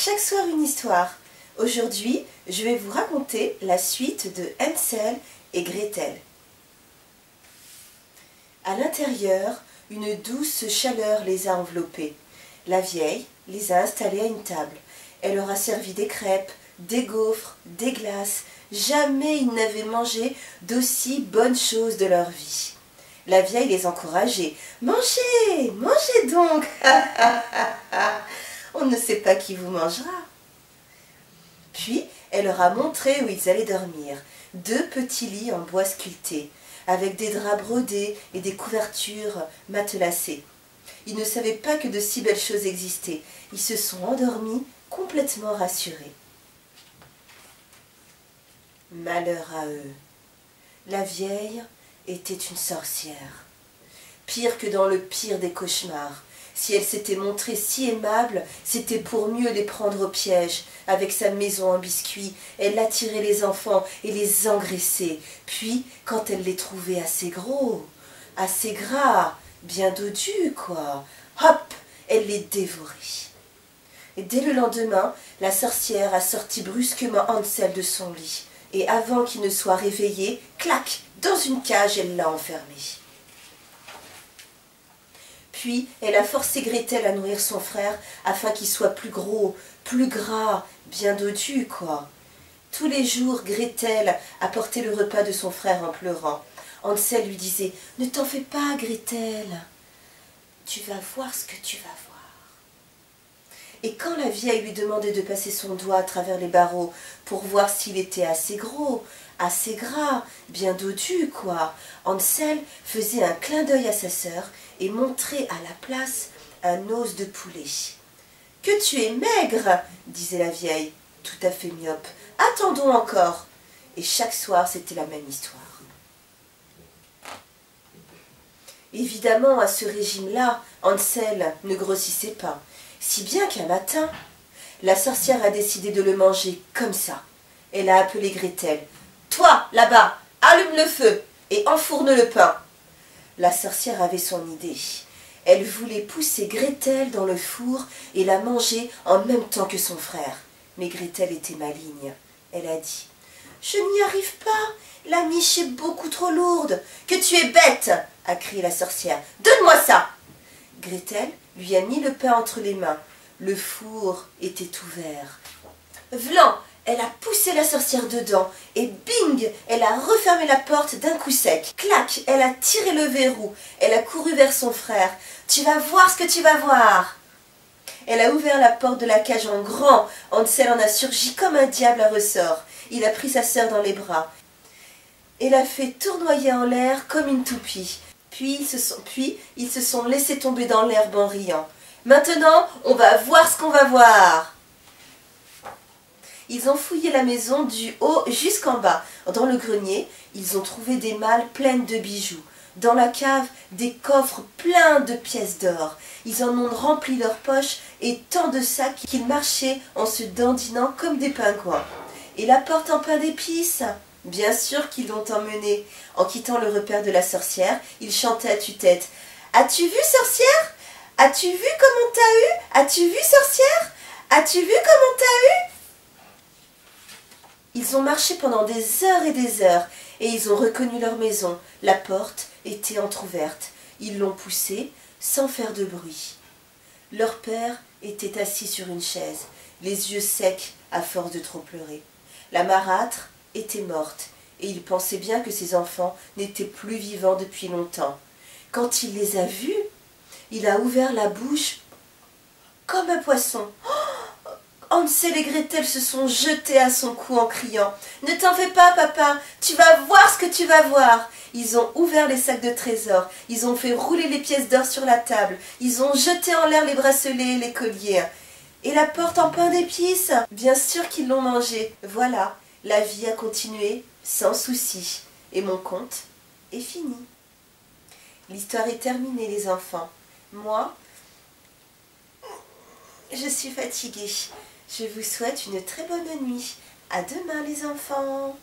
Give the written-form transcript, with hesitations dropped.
chaque soir une histoire. Aujourd'hui, je vais vous raconter la suite de Hansel et Gretel. À l'intérieur, une douce chaleur les a enveloppés. La vieille les a installés à une table. Elle leur a servi des crêpes, des gaufres, des glaces. Jamais ils n'avaient mangé d'aussi bonnes choses de leur vie. La vieille les encourageait. « Mangez, mangez donc. On ne sait pas qui vous mangera. » Puis, elle leur a montré où ils allaient dormir. 2 petits lits en bois sculpté, avec des draps brodés et des couvertures matelassées. Ils ne savaient pas que de si belles choses existaient. Ils se sont endormis, complètement rassurés. Malheur à eux. La vieille était une sorcière. Pire que dans le pire des cauchemars. Si elle s'était montrée si aimable, c'était pour mieux les prendre au piège. Avec sa maison en biscuits, elle attirait les enfants et les engraissait. Puis, quand elle les trouvait assez gros, assez gras, bien dodus, quoi, hop, elle les dévorait. Et dès le lendemain, la sorcière a sorti brusquement Hansel de son lit. Et avant qu'il ne soit réveillé, clac, dans une cage, elle l'a enfermé. Puis, elle a forcé Gretel à nourrir son frère afin qu'il soit plus gros, plus gras, bien dodu, quoi. Tous les jours, Gretel apportait le repas de son frère en pleurant. Hansel lui disait « Ne t'en fais pas, Gretel, tu vas voir ce que tu vas voir. » Et quand la vieille lui demandait de passer son doigt à travers les barreaux pour voir s'il était assez gros, assez gras, bien dodu, quoi, Hansel faisait un clin d'œil à sa sœur et montrait à la place un os de poulet. « Que tu es maigre !» disait la vieille, tout à fait myope. « Attendons encore !» Et chaque soir, c'était la même histoire. Évidemment, à ce régime-là, Hansel ne grossissait pas, si bien qu'un matin, la sorcière a décidé de le manger comme ça. Elle a appelé Gretel. « Toi, là-bas, allume le feu et enfourne le pain. » La sorcière avait son idée. Elle voulait pousser Gretel dans le four et la manger en même temps que son frère. Mais Gretel était maligne. Elle a dit « Je n'y arrive pas, la miche est beaucoup trop lourde. »« Que tu es bête !» a crié la sorcière. « Donne-moi ça !» Gretel lui a mis le pain entre les mains. Le four était ouvert. Vlan, elle a poussé la sorcière dedans et bing, elle a refermé la porte d'un coup sec. Clac, elle a tiré le verrou. Elle a couru vers son frère. « Tu vas voir ce que tu vas voir !» Elle a ouvert la porte de la cage en grand. Hansel en a surgi comme un diable à ressort. Il a pris sa sœur dans les bras et l'a fait tournoyer en l'air comme une toupie. Puis ils se sont laissés tomber dans l'herbe en riant. « Maintenant, on va voir ce qu'on va voir !» Ils ont fouillé la maison du haut jusqu'en bas. Dans le grenier, ils ont trouvé des malles pleines de bijoux. Dans la cave, des coffres pleins de pièces d'or. Ils en ont rempli leurs poches et tant de sacs qu'ils marchaient en se dandinant comme des pingouins. Et la porte en pain d'épices? Bien sûr qu'ils l'ont emmenée. En quittant le repère de la sorcière, ils chantaient à tue-tête. « As-tu vu, sorcière? As-tu vu comme on t'a eu? As-tu vu, sorcière? As-tu vu comme on t'a eu ?» Ils ont marché pendant des heures et ils ont reconnu leur maison. La porte était entr'ouverte. Ils l'ont poussée sans faire de bruit. Leur père était assis sur une chaise, les yeux secs à force de trop pleurer. La marâtre était morte et il pensait bien que ses enfants n'étaient plus vivants depuis longtemps. Quand il les a vus, il a ouvert la bouche comme un poisson. Hansel et Gretel se sont jetés à son cou en criant « Ne t'en fais pas, papa, tu vas voir ce que tu vas voir !» Ils ont ouvert les sacs de trésors, ils ont fait rouler les pièces d'or sur la table, ils ont jeté en l'air les bracelets et les colliers. Et la porte en pain d'épices? Bien sûr qu'ils l'ont mangée. Voilà, la vie a continué sans souci. Et mon conte est fini. L'histoire est terminée, les enfants. Moi, je suis fatiguée. Je vous souhaite une très bonne nuit. À demain, les enfants.